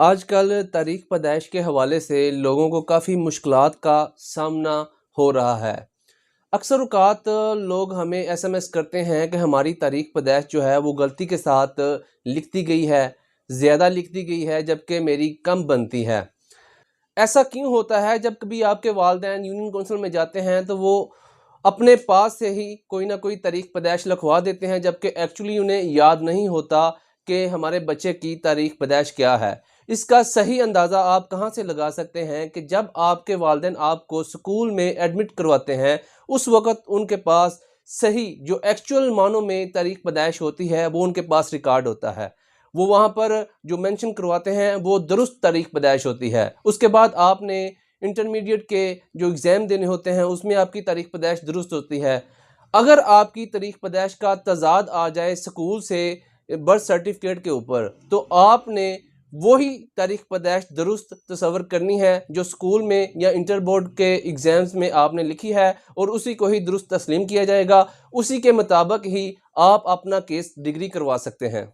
आजकल तारीख पैदाइश के हवाले से लोगों को काफ़ी मुश्किलात का सामना हो रहा है। अक्सर औक़ात लोग हमें एसएमएस करते हैं कि हमारी तारीख पैदाइश जो है वो गलती के साथ लिख दी गई है, ज़्यादा लिख दी गई है जबकि मेरी कम बनती है। ऐसा क्यों होता है? जब कभी आपके वालिदैन यूनियन काउंसिल में जाते हैं तो वो अपने पास से ही कोई ना कोई तारीख पैदाइश लिखवा देते हैं, जबकि एक्चुअली उन्हें याद नहीं होता कि हमारे बच्चे की तारीख पैदाइश क्या है। इसका सही अंदाज़ा आप कहाँ से लगा सकते हैं कि जब आपके वालिदैन आपको स्कूल में एडमिट करवाते हैं, उस वक़्त उनके पास सही जो एक्चुअल मानों में तारीख पैदाइश होती है वो उनके पास रिकॉर्ड होता है। वो वहाँ पर जो मेंशन करवाते हैं वो दुरुस्त तारीख पैदाइश होती है। उसके बाद आपने इंटरमीडिएट के जो एग्ज़ाम देने होते हैं उसमें आपकी तारीख पैदाइश दुरुस्त होती है। अगर आपकी तारीख पैदाइश का तज़ाद आ जाए स्कूल से बर्थ सर्टिफ़िकेट के ऊपर, तो आपने वही तारीख पैदाइश दुरुस्त तसव्वुर करनी है जो स्कूल में या इंटर बोर्ड के एग्ज़ाम्स में आपने लिखी है, और उसी को ही दुरुस्त तस्लीम किया जाएगा। उसी के मुताबिक ही आप अपना केस डिग्री करवा सकते हैं।